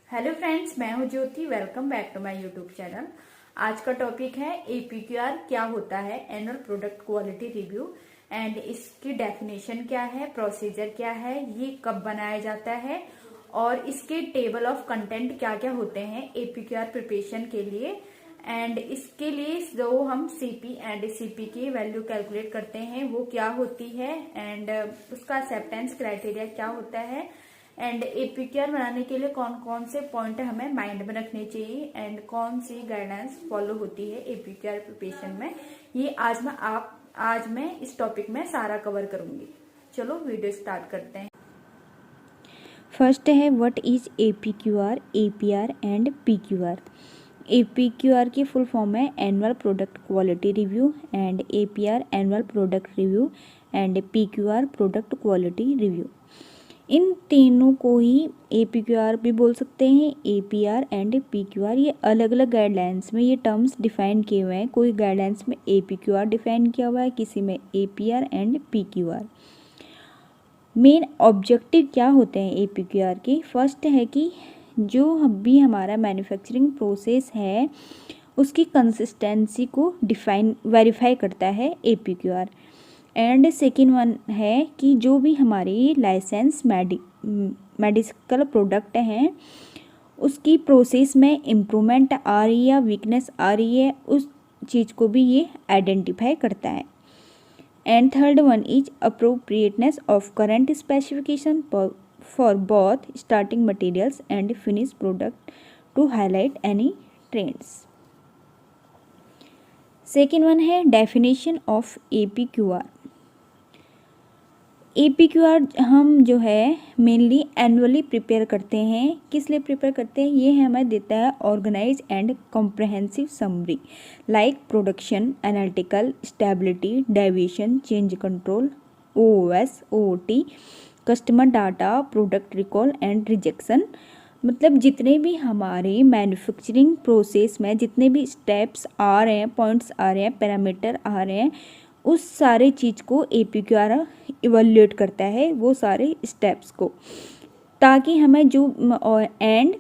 Hello friends, मैं हूं Jyoti. Welcome back to my YouTube channel. आज का टॉपिक है एपीक्यूआर क्या होता है, annual product quality review, and इसकी डेफिनेशन क्या है, प्रोसीजर क्या है, ये कब बनाया जाता है और इसके टेबल ऑफ कंटेंट क्या क्या होते हैं एपीक्यूआर प्रिपरेशन के लिए। एंड इसके लिए जो हम सीपी एंड सीपी की वैल्यू कैलकुलेट करते हैं वो क्या होती है, एंड उसका एक्सेप्टेंस क्राइटेरिया क्या होता है, एंड एपीक्यूआर बनाने के लिए कौन कौन से पॉइंट हमें माइंड में रखने चाहिए, एंड कौन सी गाइडेंस फॉलो होती है एपीक्यूआर प्रिपरेशन में, ये आज मैं इस टॉपिक में सारा कवर करूंगी। चलो वीडियो स्टार्ट करते हैं। फर्स्ट है what is APQR, APR and PQR. APQR की फुल फॉर्म है annual product quality review, and APR annual product review, and PQR product quality review. इन तीनों को ही एपीक्यूआर भी बोल सकते हैं, एपीआर एंड पीक्यूआर। ये अलग अलग गाइडलाइंस में ये टर्म्स डिफाइन किए हुए हैं। कोई गाइडलाइंस में एपीक्यूआर डिफाइन किया हुआ है, किसी में APR and PQR. Main objective क्या होते हैं एपीक्यूआर के? फर्स्ट है कि जो भी हमारा मैन्युफैक्चरिंग प्रोसेस है उसकी कंसिस्टेंसी को वेरीफाई करता है एपीक्यूआर। एंड सेकेंड वन है कि जो भी हमारी लाइसेंस मेडिकल प्रोडक्ट हैं उसकी प्रोसेस में इम्प्रूवमेंट आ रही है या वीकनेस आ रही है, उस चीज़ को भी ये आइडेंटिफाई करता है। And third one is appropriateness of current specification for both starting materials and finish product to highlight any trends. Second one है डेफिनेशन ऑफ एपीक्यूआर। एपीक्यूआर हम जो है मेनली एनुअली प्रिपेयर करते हैं। किस लिए प्रिपेयर करते हैं? ये हमें देता है organize and comprehensive summary like production, analytical, stability, deviation, change control, OOS, OOT, customer data, product recall and rejection. मतलब जितने भी हमारे मैन्युफैक्चरिंग प्रोसेस में जितने भी स्टेप्स आ रहे हैं, पॉइंट्स आ रहे हैं, पैरामीटर आ रहे हैं, उस सारे चीज़ को एपीक्यूआर इवैल्यूएट करता है, वो सारे स्टेप्स को, ताकि हमें जो and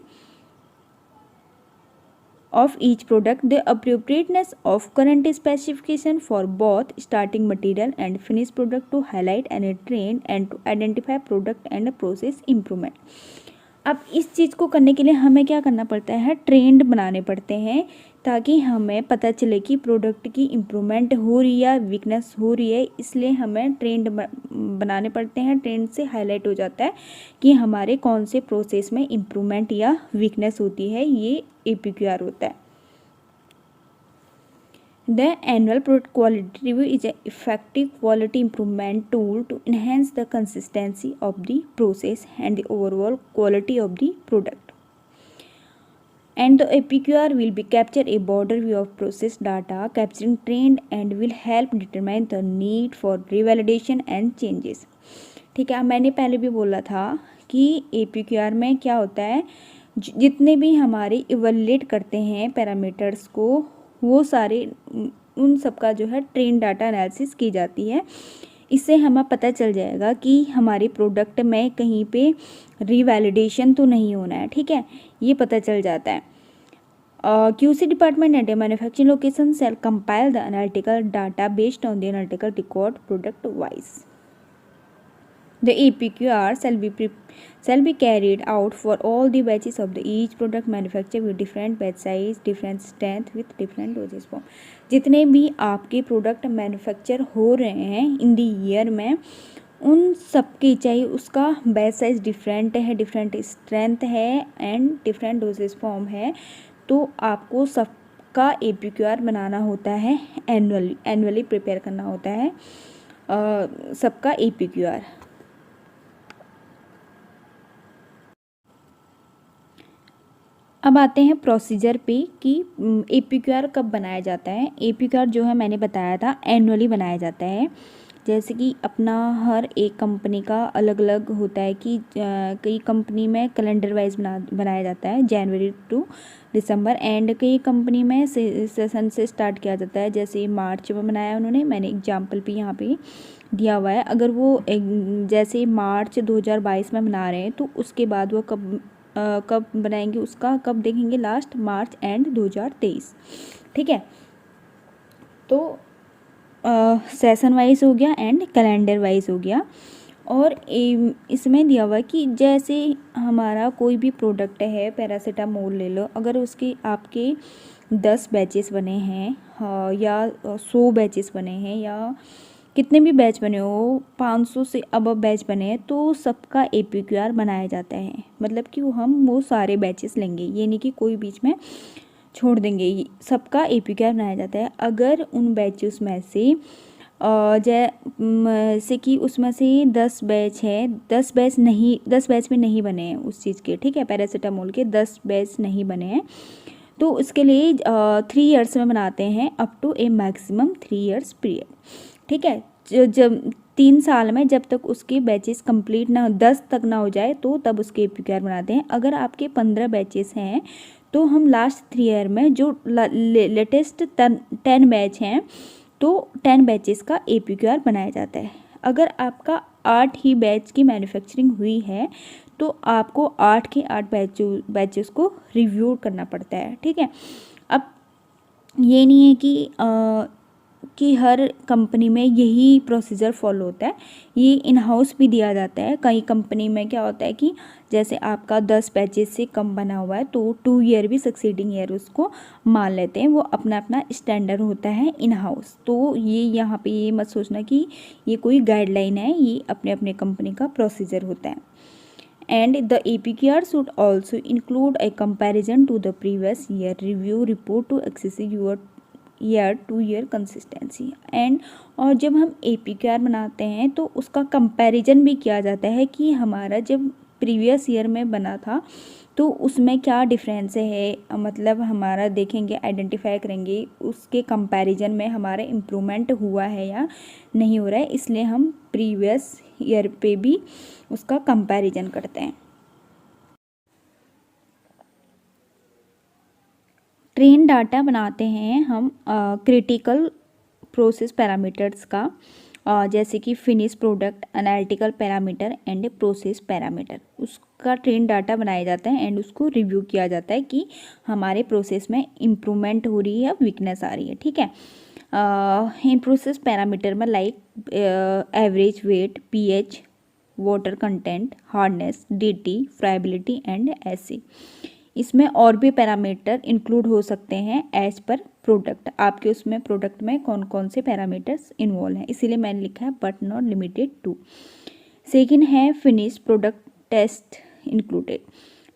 of each product, the appropriateness of current specification for both starting material and finished product to highlight any trend and to identify product and process improvement। अब इस चीज़ को करने के लिए हमें क्या करना पड़ता है? ट्रेंड बनाने पड़ते हैं ताकि हमें पता चले कि प्रोडक्ट की इम्प्रूवमेंट हो रही है या वीकनेस हो रही है। इसलिए हमें ट्रेंड बनाने पड़ते हैं। ट्रेंड से हाईलाइट हो जाता है कि हमारे कौन से प्रोसेस में इम्प्रूवमेंट या वीकनेस होती है। ये एपीक्यूआर होता है। The annual product quality review is an effective quality improvement tool to enhance the consistency of the process and the overall quality of the product. And the APQR will be capture a broader view of process data, capturing trend, and will help determine the need for revalidation and changes. ठीक है, मैंने पहले भी बोला था कि APQR में क्या होता है, जितने भी हमारे इवैल्यूएट करते हैं पैरामीटर्स को, वो सारे उन सब का जो है ट्रेंड डाटा एनालिसिस की जाती है। इससे हमें पता चल जाएगा कि हमारे प्रोडक्ट में कहीं पे रीवैलिडेशन तो नहीं होना है। ठीक है, ये पता चल जाता है। QC department at a manufacturing location shall compile the analytical data based on the analytical record product wise. The APQR shall be carried out for all the batches of the each product manufactured with different batch size, different strength with different dosage form। जितने भी आपके product manufacture हो रहे हैं इन दी year में, उन सब की चाहिए उसका बैच साइज डिफरेंट है, डिफरेंट स्ट्रेंथ है एंड डिफरेंट डोजेज फॉर्म है। तो आपको सबका एपीक्यूआर बनाना होता है, एनुअली प्रिपेयर करना होता है सबका एपीक्यूआर। अब आते हैं प्रोसीजर पे कि एपीक्यूआर कब बनाया जाता है। एपीक्यूआर जो है मैंने बताया था एनुअली बनाया जाता है। जैसे कि अपना हर एक कंपनी का अलग अलग होता है कि कई कंपनी में कैलेंडर वाइज बनाया जाता है, जनवरी टू दिसंबर, एंड कई कंपनी में सेशन से स्टार्ट किया जाता है। जैसे मार्च में बनाया उन्होंने, मैंने एग्जाम्पल भी यहाँ पे दिया हुआ है। अगर वो जैसे मार्च 2022 में बना रहे हैं तो उसके बाद वो कब कब बनाएंगे उसका कब देखेंगे लास्ट मार्च एंड 2023। ठीक है, तो सेशन वाइज हो गया एंड कैलेंडर वाइज हो गया। और इसमें दिया हुआ कि जैसे हमारा कोई भी प्रोडक्ट है, पैरासीटामोल ले लो, अगर उसके आपके 10 बैचेस बने हैं या 100 बैचेस बने हैं या कितने भी बैच बने हो, 500 से अब बैच बने हैं, तो सबका APQR बनाया जाता है। मतलब कि वो सारे बैचेस लेंगे, ये नहीं कि कोई बीच में छोड़ देंगे, सबका APQR बनाया जाता है। अगर उन बैचेस में से जैसे कि उसमें से 10 बैच है, 10 बैच में नहीं बने हैं उस चीज़ के, ठीक है, पैरासीटामोल के 10 बैच नहीं बने हैं, तो उसके लिए 3 ईयर्स में बनाते हैं, up to a maximum 3 years period. ठीक है, जब 3 साल में जब तक उसके बैचेस कंप्लीट ना 10 तक ना हो जाए तो तब उसके APQR बनाते हैं। अगर आपके 15 बैचेस हैं तो हम लास्ट 3 ईयर में जो लेटेस्ट 10 बैच हैं तो 10 बैचेस का APQR बनाया जाता है। अगर आपका 8 ही बैच की मैन्युफैक्चरिंग हुई है तो आपको 8 के 8 बैचेस को रिव्यू करना पड़ता है। ठीक है, अब ये नहीं है कि हर कंपनी में यही प्रोसीजर फॉलो होता है, ये इन हाउस भी दिया जाता है। कई कंपनी में क्या होता है कि जैसे आपका 10 बैचेस से कम बना हुआ है तो 2 ईयर भी सक्सीडिंग ईयर उसको मान लेते हैं, वो अपना अपना स्टैंडर्ड होता है इन हाउस। तो ये यहाँ पे ये मत सोचना कि ये कोई गाइडलाइन है, ये अपने अपने कंपनी का प्रोसीजर होता है। And the APQR should also include a comparison to the previous year review report to access your year to year consistency and और जब हम APQR बनाते हैं तो उसका कंपैरिजन भी किया जाता है कि हमारा जब प्रीवियस ईयर में बना था तो उसमें क्या डिफरेंस है, मतलब हमारा देखेंगे, आइडेंटिफाई करेंगे उसके कंपैरिजन में हमारा इम्प्रूवमेंट हुआ है या नहीं हो रहा है, इसलिए हम प्रीवियस ईयर पे भी उसका कंपैरिजन करते हैं। ट्रेन डाटा बनाते हैं हम क्रिटिकल प्रोसेस पैरामीटर्स का, जैसे कि finish product, analytical parameter and process parameter, उसका ट्रेन डाटा बनाया जाता है एंड उसको रिव्यू किया जाता है कि हमारे प्रोसेस में इम्प्रूवमेंट हो रही है या वीकनेस आ रही है। ठीक है, इन प्रोसेस पैरामीटर में like average weight, pH, water content, hardness, DT, friability and ऐसे। इसमें और भी पैरामीटर इंक्लूड हो सकते हैं एज पर प्रोडक्ट, आपके उसमें प्रोडक्ट में कौन कौन से पैरामीटर्स इन्वॉल्व हैं, इसीलिए मैंने लिखा है but not limited to. Second है फिनिश प्रोडक्ट टेस्ट इंक्लूडेड,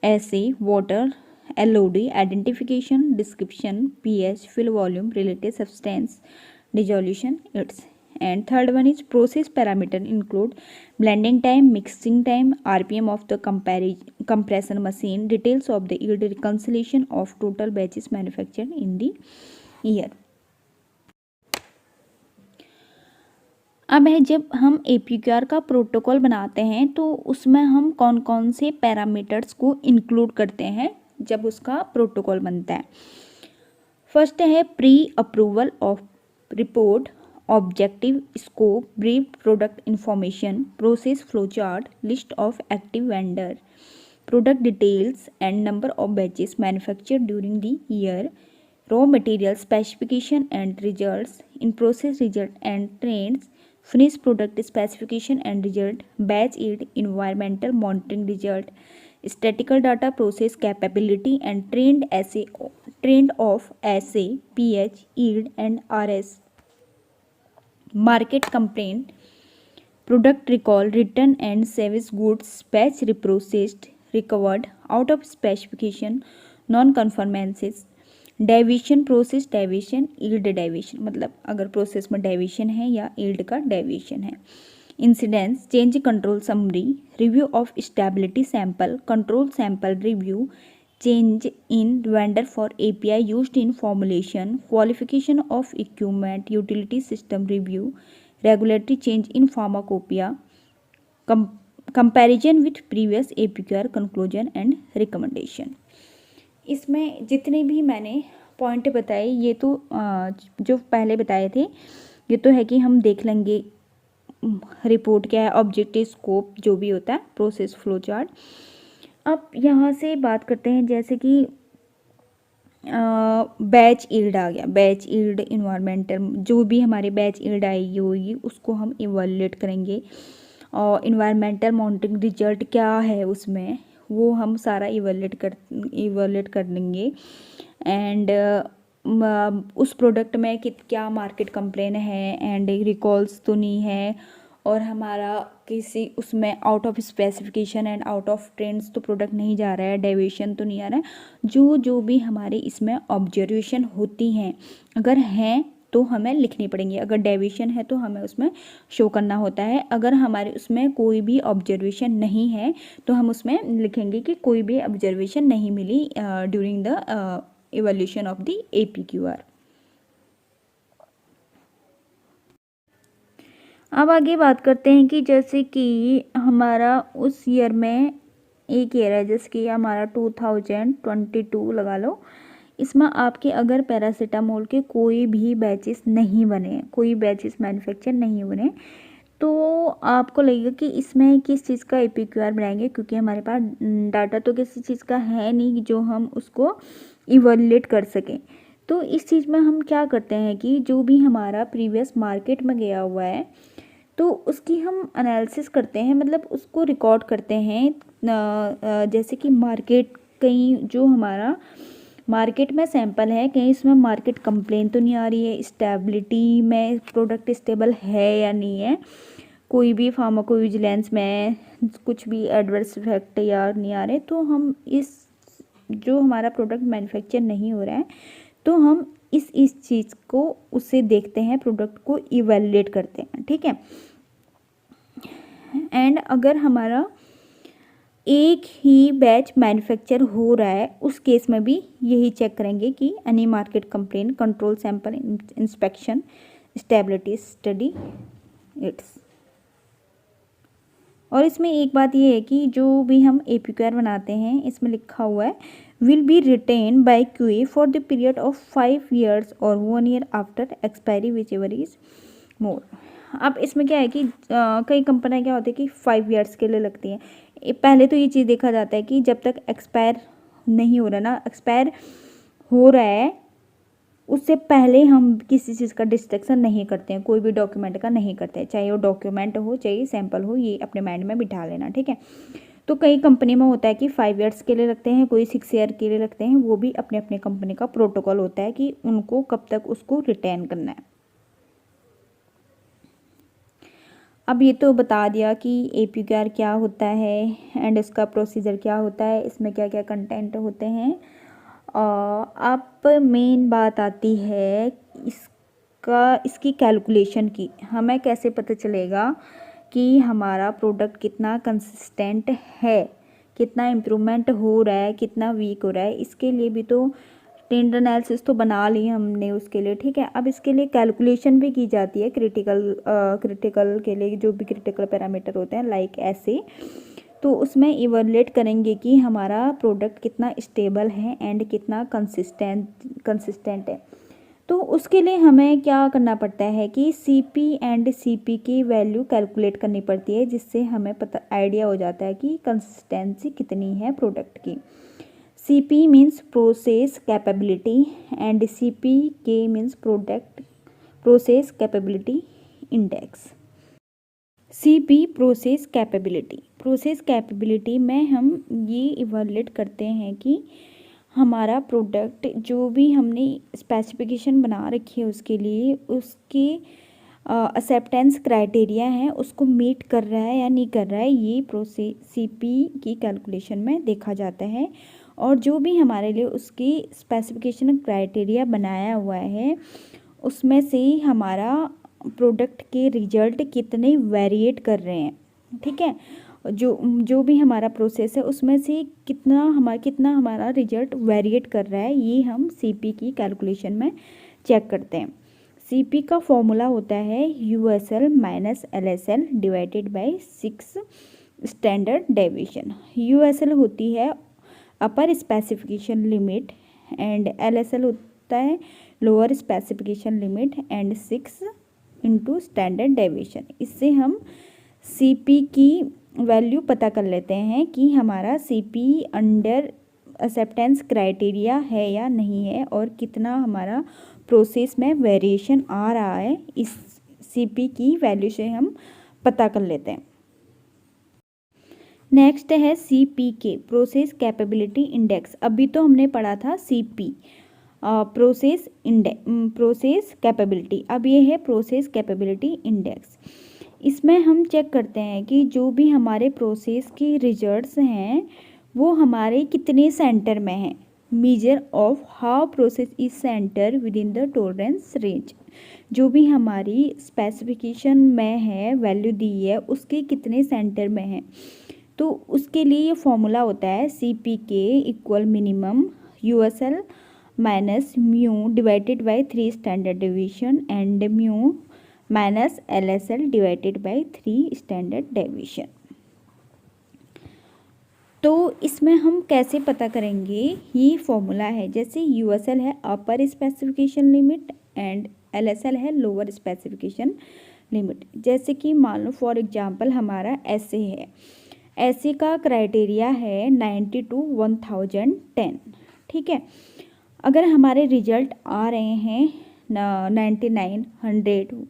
ऐसे water, LOD, identification, description, pH, fill volume, related substance, dissolution, its. And third one is process parameter include blending time, mixing time, RPM of the compression machine, details of the yield, reconciliation of total batches manufactured in the year। अब है जब हम APQR का protocol बनाते हैं तो उसमें हम कौन कौन से पैरामीटर्स को इंक्लूड करते हैं जब उसका प्रोटोकॉल बनता है। फर्स्ट है pre approval of report, objective, scope, brief, product information, process flowchart, list of active vendor, product details and number of batches manufactured during the year, raw material specification and results, in process result and trends, finished product specification and result, batch yield, environmental monitoring result, statistical data, process capability and trend of assay, pH, yield and RS, market complaint, product recall, return and service goods, batch reprocessed, recovered, out of specification, non-conformances, deviation, process deviation, yield deviation, मतलब अगर process में deviation है या yield का deviation है। Incidence, change control summary, review of stability sample, control sample review, change in vendor for API used in formulation, qualification of equipment, utility system review, regulatory change in pharmacopoeia, comparison with previous APQR, conclusion and recommendation। इसमें जितने भी मैंने point बताए ये तो जो पहले बताए थे ये तो है कि हम देख लेंगे रिपोर्ट क्या है, ऑब्जेक्टिव, स्कोप जो भी होता है, प्रोसेस, फ्लो चार्ट, अब यहाँ से बात करते हैं, जैसे कि बैच ईल्ड आ गया। बैच ईल्ड इन्वायरमेंटल, जो भी हमारे बैच ईल्ड आएगी होगी उसको हम इवैल्यूएट करेंगे, और इन्वायरमेंटल मॉनिटरिंग रिजल्ट क्या है उसमें वो हम सारा इवैल्यूएट कर देंगे। एंड उस प्रोडक्ट में क्या मार्केट कंप्लेन है एंड रिकॉल्स तो नहीं है, और हमारा किसी उसमें out of specification and out of trends तो प्रोडक्ट नहीं जा रहा है, डेविएशन तो नहीं आ रहा है। जो भी हमारे इसमें ऑब्जर्वेशन होती हैं, अगर हैं तो हमें लिखनी पड़ेंगी। अगर डेविएशन है तो हमें उसमें शो करना होता है। अगर हमारे उसमें कोई भी ऑब्जर्वेशन नहीं है तो हम उसमें लिखेंगे कि कोई भी ऑब्जर्वेशन नहीं मिली during the evaluation of the APQR। अब आगे बात करते हैं कि जैसे कि हमारा उस ईयर में एक ईयर है, जैसे कि हमारा 2022 लगा लो, इसमें आपके अगर पैरासीटामोल के कोई भी बैचेस नहीं बने, कोई बैचेस मैन्युफैक्चर नहीं बने, तो आपको लगेगा कि इसमें किस चीज़ का APQR बनाएंगे, क्योंकि हमारे पास डाटा तो किसी चीज़ का है नहीं जो हम उसको इवैल्यूएट कर सकें। तो इस चीज़ में हम क्या करते हैं कि जो भी हमारा प्रीवियस मार्केट में गया हुआ है तो उसकी हम एनालिसिस करते हैं, मतलब उसको रिकॉर्ड करते हैं। जैसे कि मार्केट, कहीं जो हमारा मार्केट में सैंपल है, कहीं इसमें मार्केट कंप्लेन तो नहीं आ रही है, स्टेबिलिटी में प्रोडक्ट स्टेबल है या नहीं है, कोई भी फार्माकोविजिलेंस में कुछ भी एडवर्स इफेक्ट या नहीं आ रहे, तो हम इस जो हमारा प्रोडक्ट मैन्युफैक्चर नहीं हो रहा है तो हम इस चीज़ को उससे देखते हैं, प्रोडक्ट को इवैल्यूएट करते हैं, ठीक है। एंड अगर हमारा एक ही बैच मैन्युफैक्चर हो रहा है उस केस में भी यही चेक करेंगे कि any market complain, control sample inspection, stability study it's. और इसमें एक बात ये है कि जो भी हम APQR बनाते हैं इसमें लिखा हुआ है will be retained by QA for the period of 5 years or 1 year after expiry whichever is more। अब इसमें क्या है कि कई कंपनियां क्या होती है कि 5 ईयर्स के लिए लगती हैं। पहले तो ये चीज़ देखा जाता है कि जब तक एक्सपायर नहीं हो रहा ना, एक्सपायर हो रहा है उससे पहले हम किसी चीज़ का डिस्ट्रक्शन नहीं करते हैं, कोई भी डॉक्यूमेंट का नहीं करते हैं, चाहे वो डॉक्यूमेंट हो चाहे सैंपल हो, ये अपने माइंड में बिठा लेना, ठीक है। तो कई कंपनी में होता है कि 5 ईयर्स के लिए लगते हैं, कोई 6 ईयर के लिए लगते हैं, वो भी अपने अपने कंपनी का प्रोटोकॉल होता है कि उनको कब तक उसको रिटेन करना है। अब ये तो बता दिया कि APQR क्या होता है एंड इसका प्रोसीजर क्या होता है, इसमें क्या क्या कंटेंट होते हैं। अब मेन बात आती है इसकी कैलकुलेशन की। हमें कैसे पता चलेगा कि हमारा प्रोडक्ट कितना कंसिस्टेंट है, कितना इम्प्रूवमेंट हो रहा है, कितना वीक हो रहा है। इसके लिए भी तो ट्रेंड एनालिसिस तो बना ली हमने उसके लिए, ठीक है। अब इसके लिए कैलकुलेशन भी की जाती है क्रिटिकल के लिए, जो भी क्रिटिकल पैरामीटर होते हैं लाइक ऐसे, तो उसमें इवैल्यूएट करेंगे कि हमारा प्रोडक्ट कितना स्टेबल है एंड कितना कंसिस्टेंट है। तो उसके लिए हमें क्या करना पड़ता है कि CP एंड CP की वैल्यू कैलकुलेट करनी पड़ती है, जिससे हमें पता आइडिया हो जाता है कि कंसिस्टेंसी कितनी है प्रोडक्ट की। CP means process capability and CPK means product process capability index. CP process capability में हम ये इवैल्यूएट करते हैं कि हमारा प्रोडक्ट जो भी हमने स्पेसिफिकेशन बना रखी है उसके लिए, उसकी एक्सेप्टेंस क्राइटेरिया है उसको मीट कर रहा है या नहीं कर रहा है, ये प्रोसेस CP की कैलकुलेशन में देखा जाता है। और जो भी हमारे लिए उसकी स्पेसिफिकेशन क्राइटेरिया बनाया हुआ है उसमें से हमारा प्रोडक्ट के रिजल्ट कितने वेरिएट कर रहे हैं, ठीक है। जो भी हमारा प्रोसेस है उसमें से कितना हमारा रिजल्ट वेरिएट कर रहा है, ये हम CP की कैलकुलेशन में चेक करते हैं। CP का फॉर्मूला होता है USL minus LSL divided by 6 standard deviation. USL होती है upper specification limit and LSL होता है lower specification limit and 6 into standard deviation. इससे हम CP की वैल्यू पता कर लेते हैं कि हमारा CP अंडर एक्सेप्टेंस क्राइटेरिया है या नहीं है, और कितना हमारा प्रोसेस में वेरिएशन आ रहा है, इस CP की वैल्यू से हम पता कर लेते हैं। नेक्स्ट है CPK, प्रोसेस कैपेबिलिटी इंडेक्स। अभी तो हमने पढ़ा था CP, प्रोसेस कैपेबिलिटी। अब ये है प्रोसेस कैपेबिलिटी इंडेक्स। इसमें हम चेक करते हैं कि जो भी हमारे प्रोसेस के रिजल्ट्स हैं वो हमारे कितने सेंटर में हैं। Measure of how process is centre with in the tolerance range. जो भी हमारी स्पेसिफिकेशन में है, वैल्यू दी है, उसके कितने सेंटर में है। तो उसके लिए ये फॉर्मूला होता है CPK equal minimum USL minus mu divided by 3 standard deviation and mu minus LSL divided by 3 standard deviation. तो इसमें हम कैसे पता करेंगे, ये फॉर्मूला है। जैसे USL है upper specification limit and LSL है लोअर स्पेसिफिकेशन लिमिट। जैसे कि मान लो फॉर एग्जांपल हमारा ऐसे है, ऐसे का क्राइटेरिया है 90 to 1010, ठीक है। अगर हमारे रिजल्ट आ रहे हैं 99, 100,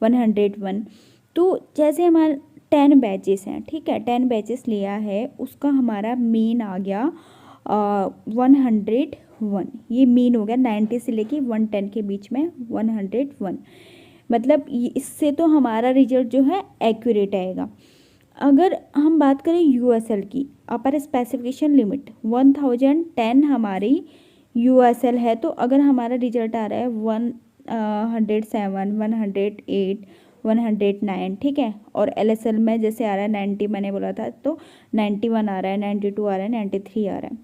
101, तो जैसे हमारे 10 बैचेस हैं, ठीक है, 10 बैचेस लिया है, उसका हमारा मीन आ गया 101। ये मीन हो गया 90 से लेके 110 के बीच में 101। मतलब इससे तो हमारा रिजल्ट जो है एक्यूरेट आएगा। अगर हम बात करें USL की, अपर स्पेसिफिकेशन लिमिट 1010 हमारी USL है, तो अगर हमारा रिजल्ट आ रहा है 107, 108, 109, ठीक है, और LSL में जैसे आ रहा है 90, मैंने बोला था, तो 91 आ रहा है, 92 आ रहा है, 93 आ रहा है।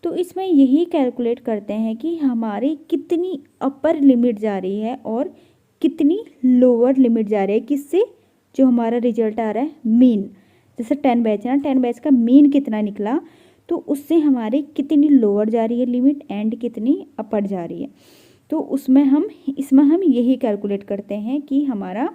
तो इसमें यही कैलकुलेट करते हैं कि हमारी कितनी अपर लिमिट जा रही है और कितनी लोअर लिमिट जा रही है, किससे, जो हमारा रिजल्ट आ रहा है मीन। जैसे 10 बैच है ना, 10 बैच का मीन कितना निकला, तो उससे हमारी कितनी लोअर जा रही है लिमिट एंड कितनी अपर जा रही है। तो इसमें हम यही कैलकुलेट करते हैं कि हमारा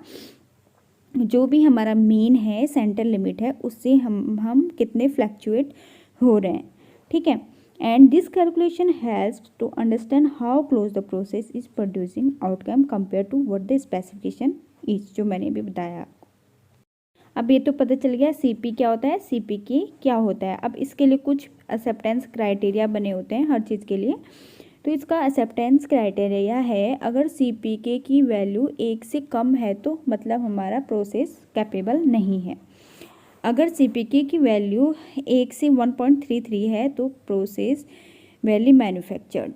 जो भी हमारा मीन है, सेंटर लिमिट है, उससे हम कितने फ्लक्चुएट हो रहे हैं, ठीक है। And this calculation helps to understand how close the process is producing outcome compare to what the specification is, जो मैंने भी बताया। अब ये तो पता चल गया CP क्या होता है, CPK क्या होता है। अब इसके लिए कुछ एक्सेप्टेंस क्राइटेरिया बने होते हैं हर चीज़ के लिए। तो इसका एक्सेप्टेंस क्राइटेरिया है, अगर CPK की वैल्यू 1 से कम है तो मतलब हमारा प्रोसेस कैपेबल नहीं है। अगर CPK की वैल्यू 1 से 1.33 है तो प्रोसेस वेली मैन्युफैक्चर्ड,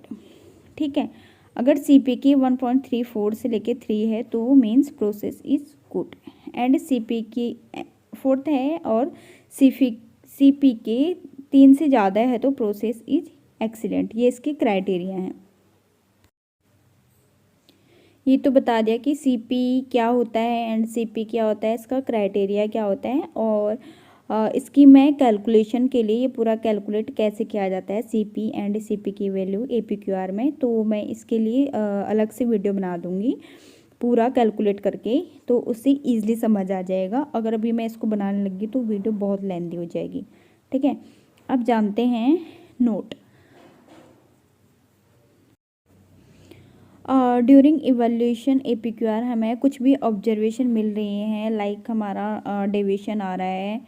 ठीक है। अगर CPK 1.34 से लेके 3 है तो means process is good. And CPK 4 है और CPK 3 से ज़्यादा है तो प्रोसेस इज एक्सीलेंट। ये इसके क्राइटेरिया हैं। ये तो बता दिया कि CP क्या होता है एंड CP क्या होता है, इसका क्राइटेरिया क्या होता है, और इसकी मैं कैलकुलेशन के लिए ये पूरा कैलकुलेट कैसे किया जाता है CP एंड CP की वैल्यू APQR में, तो मैं इसके लिए अलग से वीडियो बना दूँगी पूरा कैलकुलेट करके, तो उससे ईजिली समझ आ जाएगा। अगर अभी मैं इसको बनाने लगी तो वीडियो बहुत लेंथी हो जाएगी, ठीक है। अब जानते हैं नोट। ड्यूरिंग इवैल्यूएशन APQR हमें कुछ भी ऑब्जर्वेशन मिल रही हैं, लाइक हमारा डेविएशन आ रहा है,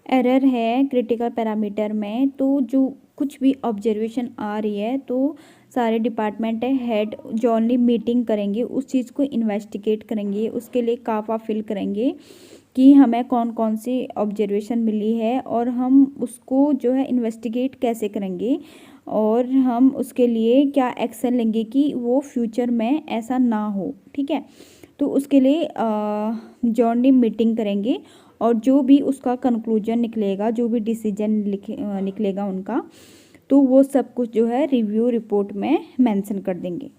एरर है क्रिटिकल पैरामीटर में, तो जो कुछ भी ऑब्जर्वेशन आ रही है तो सारे डिपार्टमेंट हेड जॉइनली मीटिंग करेंगे, उस चीज़ को इन्वेस्टिगेट करेंगे, उसके लिए काफ़ा फिल करेंगे कि हमें कौन कौन सी ऑब्जर्वेशन मिली है और हम उसको जो है इन्वेस्टिगेट कैसे करेंगे और हम उसके लिए क्या एक्शन लेंगे कि वो फ्यूचर में ऐसा ना हो, ठीक है। तो उसके लिए जॉइनली मीटिंग करेंगे और जो भी उसका कंक्लूजन निकलेगा, जो भी डिसीजन निकलेगा उनका, तो वो सब कुछ जो है रिव्यू रिपोर्ट में मेंशन कर देंगे।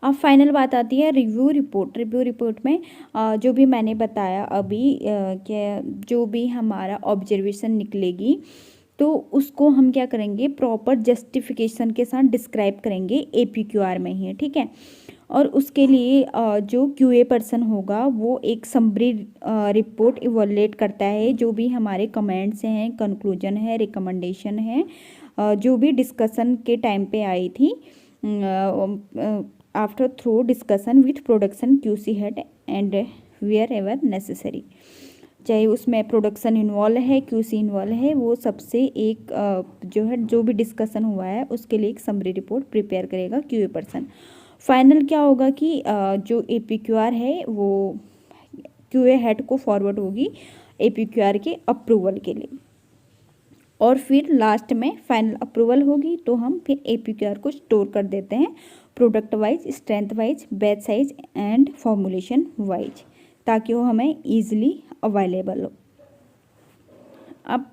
अब फाइनल बात आती है रिव्यू रिपोर्ट। रिव्यू रिपोर्ट में जो भी मैंने बताया अभी कि जो भी हमारा ऑब्जर्वेशन निकलेगी तो उसको हम क्या करेंगे, प्रॉपर जस्टिफिकेशन के साथ डिस्क्राइब करेंगे APQR में ही, ठीक है। और उसके लिए जो क्यूए पर्सन होगा वो एक समरी रिपोर्ट इवोल्यूएट करता है, जो भी हमारे कमेंट्स हैं, कंक्लूजन है, रिकमेंडेशन है, जो भी डिस्कशन के टाइम पे आई थी, after through discussion with production QC head and wherever necessary, चाहे उसमें प्रोडक्शन इन्वॉल्व है, क्यूसी इन्वॉल्व है, वो सबसे एक जो है जो भी डिस्कशन हुआ है उसके लिए एक समरी रिपोर्ट प्रिपेयर करेगा क्यूए पर्सन। फाइनल क्या होगा कि जो एपीक्यूआर है वो क्यूए हेड को फॉरवर्ड होगी एपीक्यूआर के अप्रूवल के लिए, और फिर लास्ट में फाइनल अप्रूवल होगी तो हम फिर एपीक्यूआर को स्टोर कर देते हैं product wise, strength wise, batch size and formulation wise, ताकि वो हमें ईजिली अवेलेबल हो। अब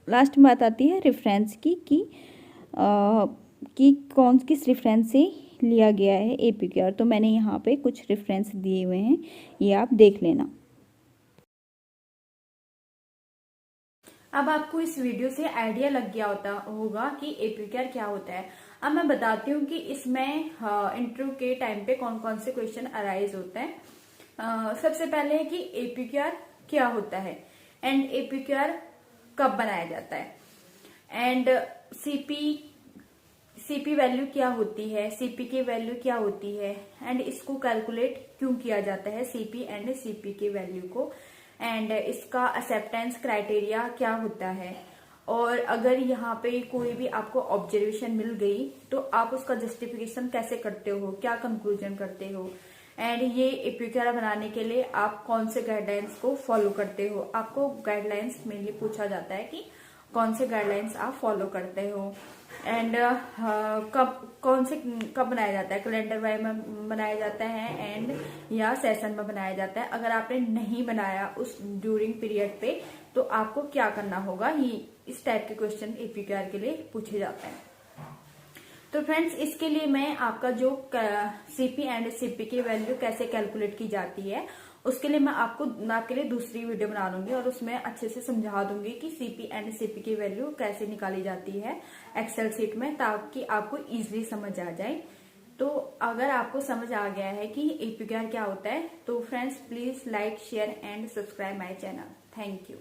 लास्ट में बात आती है रेफरेंस की कि कौन किस रेफरेंस से लिया गया है एपीक्यूआर। तो मैंने यहाँ पे कुछ रेफरेंस दिए हुए हैं, ये आप देख लेना। अब आपको इस वीडियो से आइडिया लग गया होगा कि एपीक्यूआर क्या होता है। अब मैं बताती हूँ कि इसमें इंटरव्यू के टाइम पे कौन कौन से क्वेश्चन अराइज होते हैं। सबसे पहले है कि एपीक्यूआर क्या होता है एंड एपीक्यूआर कब बनाया जाता है, एंड सीपी वैल्यू क्या होती है, सीपी की वैल्यू क्या होती है, एंड इसको कैलकुलेट क्यों किया जाता है सीपी एंड सीपी की वैल्यू को, एंड इसका एक्सेप्टेंस क्राइटेरिया क्या होता है, और अगर यहाँ पे कोई भी आपको ऑब्जर्वेशन मिल गई तो आप उसका जस्टिफिकेशन कैसे करते हो, क्या कंक्लूजन करते हो, एंड ये एपीक्यूआर बनाने के लिए आप कौन से गाइडलाइंस को फॉलो करते हो। आपको गाइडलाइंस मेनली पूछा जाता है कि कौन से गाइडलाइंस आप फॉलो करते हो, एंड कब बनाया जाता है, कैलेंडर वाइज में बनाया जाता है एंड या सेशन में बनाया जाता है। अगर आपने नहीं बनाया उस ड्यूरिंग पीरियड पे तो आपको क्या करना होगा, ये इस टाइप के क्वेश्चन एपीक्यूआर के लिए पूछे जाते हैं। तो फ्रेंड्स, इसके लिए मैं आपका जो सीपी एंड सीपी की वैल्यू कैसे कैलकुलेट की जाती है उसके लिए मैं आपके लिए दूसरी वीडियो बना लूंगी और उसमें अच्छे से समझा दूंगी कि सीपी एंड सीपी की वैल्यू कैसे निकाली जाती है एक्सेल शीट में, ताकि आपको इजीली समझ आ जाए। तो अगर आपको समझ आ गया है कि एपीक्यूआर क्या होता है तो friends please like, share and subscribe my channel. Thank you.